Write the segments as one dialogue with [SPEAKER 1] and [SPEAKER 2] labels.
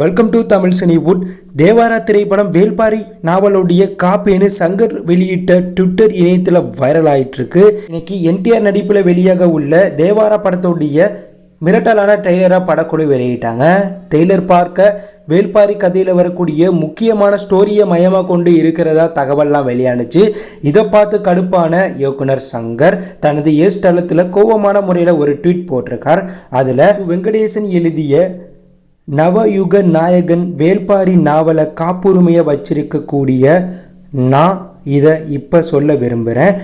[SPEAKER 1] Welcome to Tamil Cinewood. Devara திரைப்படம் வேல்பாரி நாவலுடைய காப்பின்னு சங்கர் வெளியிட்ட Twitter இணையத்தில் வைரல் ஆயிட்டு இருக்கு. இன்னைக்கு என்டிஆர் நடிப்பில் வெளியாக உள்ள தேவாரா படத்துடைய மிரட்டலான ட்ரெய்லராக படக்குழு வெளியிட்டாங்க. ட்ரெய்லர் பார்க்க வேல்பாரி கதையில் வரக்கூடிய முக்கியமான ஸ்டோரியை மையமாக கொண்டு இருக்கிறதா தகவல்லாம் வெளியானுச்சு. இதை பார்த்து கடுப்பான இயக்குனர் சங்கர் தனது எஸ் தளத்தில் கோபமான முறையில் ஒரு ட்வீட் போட்டிருக்கார். அதில் வெங்கடேசன் எழுதிய நவயுக நாயகன் வேல்பாரி நாவலை காப்புரிமையை வச்சிருக்கக்கூடிய நான் இதை இப்போ சொல்ல விரும்புகிறேன்.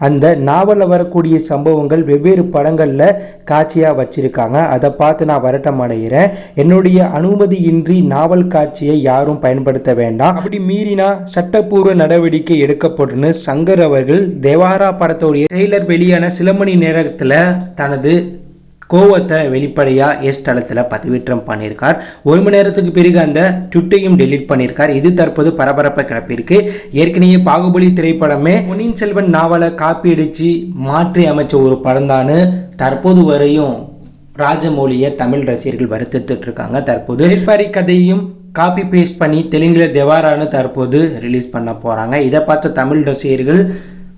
[SPEAKER 1] அந்த நாவலில் வரக்கூடிய சம்பவங்கள் வெவ்வேறு படங்களில் காட்சியாக வச்சுருக்காங்க. அதை பார்த்து நான் வருத்தம் அடைகிறேன். என்னுடைய அனுமதியின்றி நாவல் காட்சியை யாரும் பயன்படுத்த வேண்டாம். அப்படி மீறினா சட்டப்பூர்வ நடவடிக்கை எடுக்கப்படும்னு சங்கர் அவர்கள் தேவாரா படத்தோடைய ட்ரெய்லர் வெளியான சில மணி நேரத்தில் தனது கோவத்தை வெளிப்படையாக எஸ் தளத்தில் பதிவேற்றம் பண்ணியிருக்கார். ஒரு மணி நேரத்துக்கு பிறகு அந்த ட்விட்டையும் டெலீட் பண்ணியிருக்கார். இது தற்போது பரபரப்பை கிளப்பியிருக்கு. ஏற்கனவே பாகுபலி திரைப்படமே பொன்னியின் செல்வன் நாவலை காப்பி அடித்து மாற்றி அமைச்ச ஒரு படம் தான். தற்போது வரையும் ராஜமௌலியை தமிழ் ரசிகர்கள் வருத்திட்டு இருக்காங்க. தற்போது வேல்பாரி கதையும் காப்பி பேஸ்ட் பண்ணி தெலுங்குல தேவாரான்னு தற்போது ரிலீஸ் பண்ண போகிறாங்க. இதை பார்த்த தமிழ் ரசிகர்கள்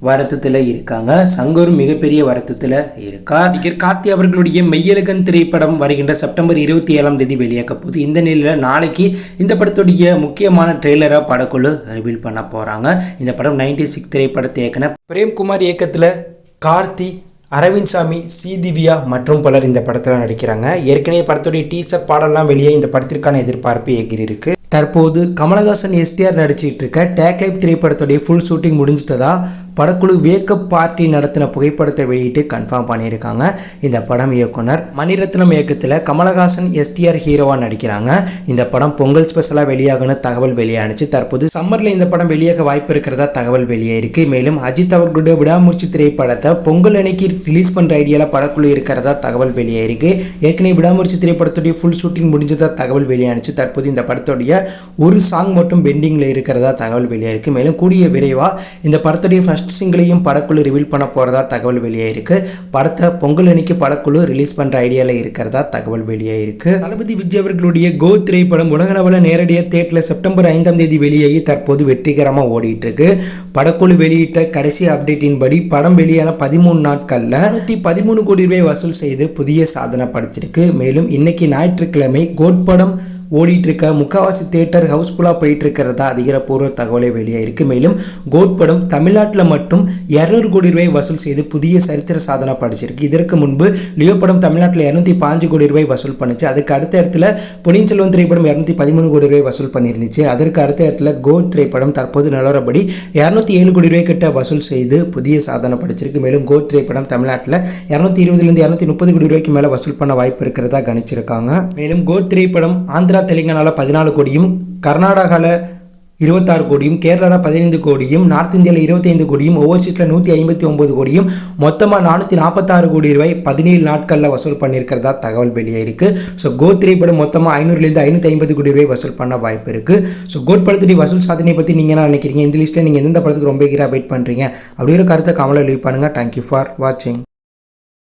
[SPEAKER 1] வருத்தத்தில் இருக்காங்க. சங்கரும் மிகப்பெரிய வருத்தத்தில் இருக்கார். நடிகர் கார்த்தி அவர்களுடைய மெய்யழகன் திரைப்படம் வருகின்ற செப்டம்பர் 27 வெளியாக போகுது. இந்த நிலையில் நாளைக்கு இந்த படத்துடைய முக்கியமான ட்ரெய்லராக படக்குழு ரிவீல் பண்ண போகிறாங்க. இந்த படம் 96 திரைப்படத்தை இயக்குன பிரேம்குமார் இயக்கத்தில் கார்த்தி, அரவிந்த் சாமி, ஸ்ரீதிவ்யா மற்றும் பலர் இந்த படத்தில் நடிக்கிறாங்க. ஏற்கனவே படத்துடைய டீசர் பாடலாம் வெளியே இந்த படத்திற்கான எதிர்பார்ப்பு ஏகிருக்கு. தற்போது கமலஹாசன் எஸ்டிஆர் நடிச்சிட்டு இருக்க டேக் லைஃப் திரைப்படத்துடைய ஃபுல் ஷூட்டிங் முடிஞ்சிட்டதா படக்குழு வேக்கப் பார்ட்டி நடத்தின புகைப்படத்தை வெளியிட்டு கன்ஃபார்ம் பண்ணியிருக்காங்க. இந்த படம் இயக்குனர் மணிரத்னம் இயக்கத்தில் கமலஹாசன் எஸ்டிஆர் ஹீரோவாக நடிக்கிறாங்க. இந்த படம் பொங்கல் ஸ்பெஷலாக வெளியாகுன்னு தகவல் வெளியானுச்சு. தற்போது சம்மரில் இந்த படம் வெளியாக வாய்ப்பு இருக்கிறதா தகவல் வெளியாயிருக்கு. மேலும் அஜித் அவர்களுடைய விடாமுயற்சி திரைப்படத்தை பொங்கல் அன்னைக்கு ரிலீஸ் பண்ணுற ஐடியாவில் படக்குழு இருக்கிறதா தகவல் வெளியாயிருக்கு. ஏற்கனவே விடாமுயற்சி திரைப்படத்துடைய ஃபுல் ஷூட்டிங் முடிஞ்சதா தகவல் வெளியானுச்சு. தற்போது இந்த படத்துடைய ஒரு சாங் மட்டும் பெண்டிங்கில் இருக்கிறதா தகவல் வெளியாயிருக்கு. மேலும் கூடிய விரைவாக இந்த படத்துடைய ஃபர்ஸ்ட் சிங்கிளையும் படக்குழு ரிவீல் பண்ண போறதா தகவல் வெளியாயிருக்கு. படத்தை பொங்கல் அன்னைக்கு படக்குழு ரிலீஸ் பண்ற ஐடியாவில் இருக்கிறதா தகவல் வெளியாயிருக்கு. தளபதி விஜய் அவர்களுடைய கோ திரைப்படம் உலகளவில் நேரடியாக தியேட்டர்ல செப்டம்பர் 5 வெளியாகி தற்போது வெற்றிகரமாக ஓடிட்டு இருக்கு. படக்குழு வெளியிட்ட கடைசி அப்டேட்டின் படி படம் வெளியான 13 நாட்கள்ல 113 கோடி ரூபாய் வசூல் செய்து புதிய சாதனை படைச்சிருக்கு. மேலும் இன்னைக்கு ஞாயிற்றுக்கிழமை கோட் படம் ஓடிட்டு இருக்க முக்காவாசி தியேட்டர் ஹவுஸ்ஃபுல்லாக போயிட்டு இருக்கிறதா அதிகாரப்பூர்வ தகவலை வெளியாயிருக்கு. மேலும் கோட் படம் தமிழ்நாட்டில் மட்டும் 200 கோடி ரூபாய் வசூல் செய்து புதிய சரித்திர சாதனை படிச்சிருக்கு. இதற்கு முன்பு லியோ படம் தமிழ்நாட்டில் 205 கோடி ரூபாய் வசூல் பண்ணிச்சு. அதுக்கு அடுத்த இடத்துல பொன்னியின் செல்வன் திரைப்படம் 213 கோடி ரூபாய் வசூல் பண்ணியிருந்துச்சு. அதற்கு அடுத்த இடத்துல கோட் திரைப்படம் தற்போது நிலவரப்படி 207 கோடி ரூபாய் கிட்ட வசூல் செய்து புதிய சாதனை படிச்சிருக்கு. மேலும் கோட் திரைப்படம் தமிழ்நாட்டில் 220 230 கோடி ரூபாய்க்கு மேலே வசூல் பண்ண வாய்ப்பு இருக்கிறதா கணிச்சிருக்காங்க. மேலும் கோட் திரைப்படம் ஆந்திரா தெலுங்கானால 14 கோடியும், கர்நாடகாவில் 26 கோடியும், கேரளாவில் 15 கோடியும், நார்த் இந்தியாவில் 25 கோடியும், ஓவர்சீஸில் 159 கோடியும், மொத்தமாக 446 கோடி ரூபாய் 17 நாட்களில் வசூல் பண்ணியிருக்கிறதா தகவல் வெளியாயிருக்கு. ஸோ கோட் திரைப்படம் மொத்தமாக 500 550 கோடி ரூபாய் வசூல் பண்ண வாய்ப்பு இருக்குது. ஸோ கோட் படத்துடைய வசூல் சாதனை பற்றி நீங்கள் என்ன நினைக்கிறீங்க? இந்த லிஸ்ட்டில் நீங்கள் எந்த படத்துக்கு ரொம்ப வெயிட் பண்ணுறீங்க அப்படிங்கிற கருத்தை கமெண்ட்ல லீவ் பண்ணுங்கள். தேங்க்யூ ஃபார் வாட்சிங்.